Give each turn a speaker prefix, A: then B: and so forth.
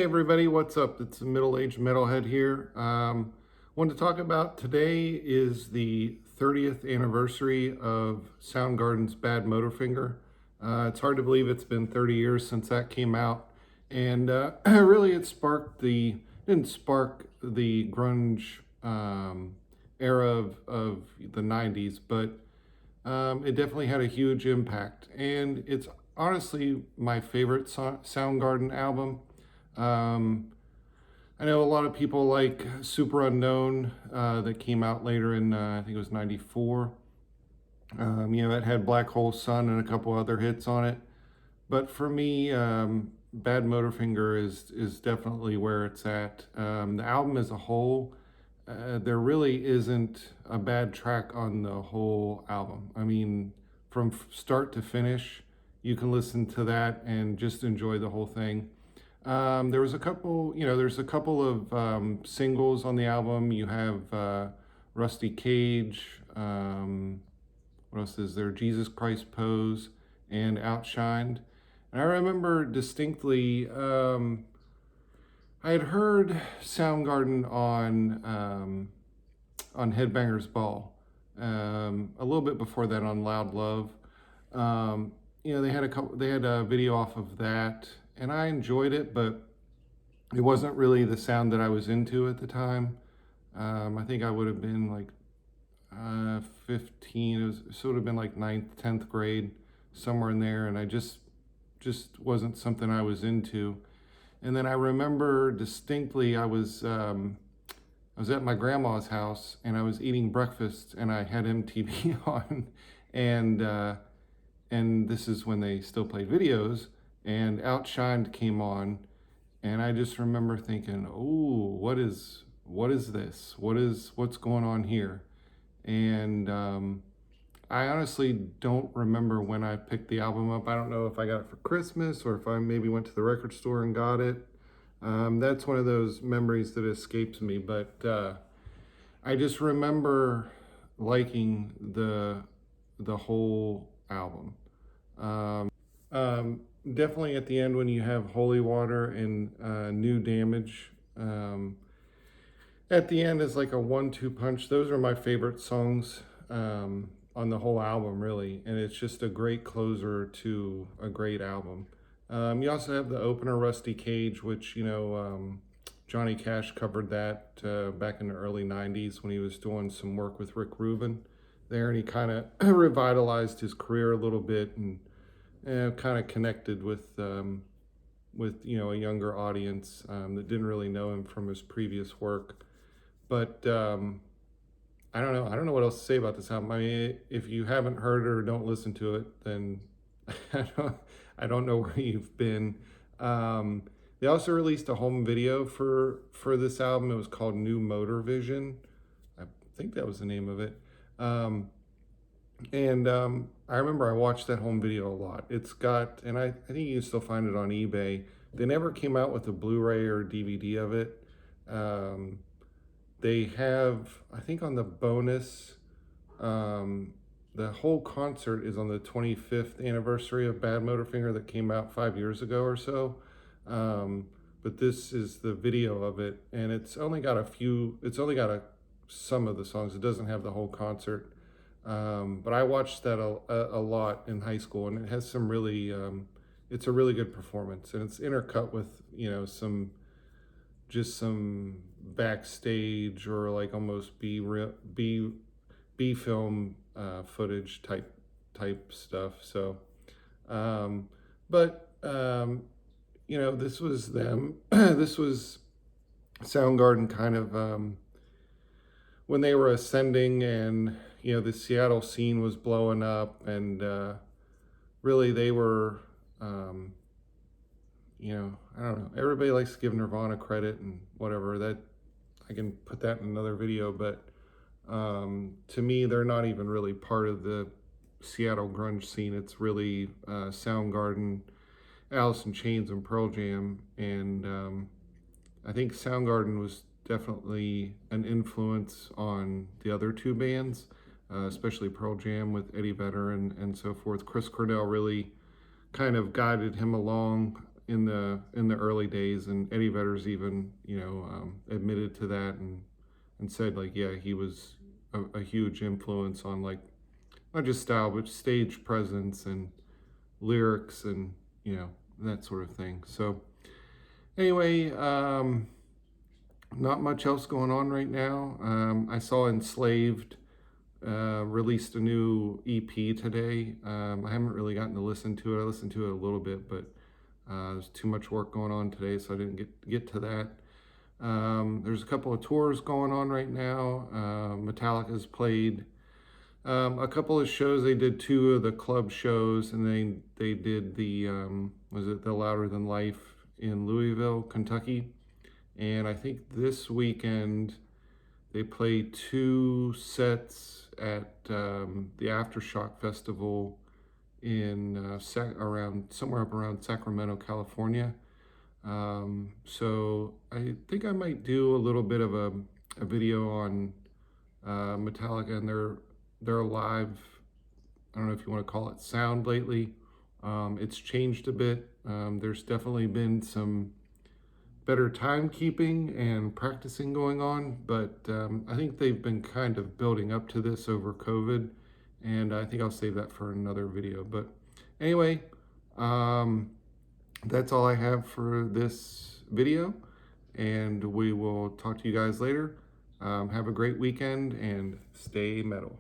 A: everybody, what's up? It's a middle-aged metalhead here. Wanted to talk about today is the 30th anniversary of Soundgarden's Badmotorfinger. It's hard to believe it's been 30 years since that came out, and really it didn't spark the grunge era of the 90s, but it definitely had a huge impact, and it's honestly my favorite Soundgarden album. I know a lot of people like Super Unknown that came out later in, I think it was 94. It had Black Hole Sun and a couple other hits on it. But for me, Badmotorfinger is definitely where it's at. The album as a whole, there really isn't a bad track on the whole album. I mean, from start to finish, you can listen to that and just enjoy the whole thing. There's a couple of singles on the album. You have Rusty Cage. What else is there? Jesus Christ Pose and Outshined. And I remember distinctly, I had heard Soundgarden on Headbangers Ball. A little bit before that on Loud Love. They had a video off of that, and I enjoyed it, but it wasn't really the sound that I was into at the time. I think I would have been like 15. It would have been like 9th, 10th grade, somewhere in there, and I just wasn't something I was into. And then I remember distinctly I was at my grandma's house, and I was eating breakfast, and I had MTV on, and this is when they still played videos, and Outshined came on, and I just remember thinking, oh, what is this? What's going on here? And I honestly don't remember when I picked the album up. I don't know if I got it for Christmas or if I maybe went to the record store and got it. That's one of those memories that escapes me, but I just remember liking the whole album. Definitely at the end when you have Holy Water and New Damage. At the end is like a 1-2 punch. Those are my favorite songs on the whole album, really. And it's just a great closer to a great album. You also have the opener, Rusty Cage, which, Johnny Cash covered that back in the early 90s when he was doing some work with Rick Rubin there. And he kind of revitalized his career a little bit and kind of connected with a younger audience that didn't really know him from his previous work. But I don't know what else to say about this album. I mean, if you haven't heard it or don't listen to it, then I don't know where you've been. They also released a home video for this album. It was called New Motor Vision. I think that was the name of it. I remember I watched that home video a lot. It's got, and I think you can still find it on eBay. They never came out with a Blu-ray or DVD of it. They have, I think on the bonus, the whole concert is on the 25th anniversary of Badmotorfinger that came out 5 years ago or so. But this is the video of it, and it's only got some of the songs. It doesn't have the whole concert. But I watched that a lot in high school, and it has some really, it's a really good performance, and it's intercut with, some backstage or like almost B film footage type stuff. So, this was them. This was Soundgarden kind of when they were ascending, and the Seattle scene was blowing up, and really they were, I don't know. Everybody likes to give Nirvana credit and whatever. That I can put that in another video, but to me, they're not even really part of the Seattle grunge scene. It's really Soundgarden, Alice in Chains, and Pearl Jam, and I think Soundgarden was definitely an influence on the other two bands, especially Pearl Jam with Eddie Vedder and so forth. Chris Cornell really kind of guided him along in the early days, and Eddie Vedder's even admitted to that and said like yeah he was a huge influence on like not just style but stage presence and lyrics and that sort of thing. So anyway, not much else going on right now. I saw Enslaved released a new EP today. I haven't really gotten to listen to it. I listened to it a little bit, but there's too much work going on today, so I didn't get to that. There's a couple of tours going on right now. Metallica's played a couple of shows. They did two of the club shows, and they did the was it the Louder Than Life in Louisville, Kentucky. And I think this weekend they play two sets at the Aftershock Festival in somewhere up around Sacramento, California. So I think I might do a little bit of a video on Metallica and their live, I don't know if you want to call it sound lately. It's changed a bit. There's definitely been some better timekeeping and practicing going on, but I think they've been kind of building up to this over COVID, and I think I'll save that for another video. But anyway, that's all I have for this video, and we will talk to you guys later. Have a great weekend and stay metal.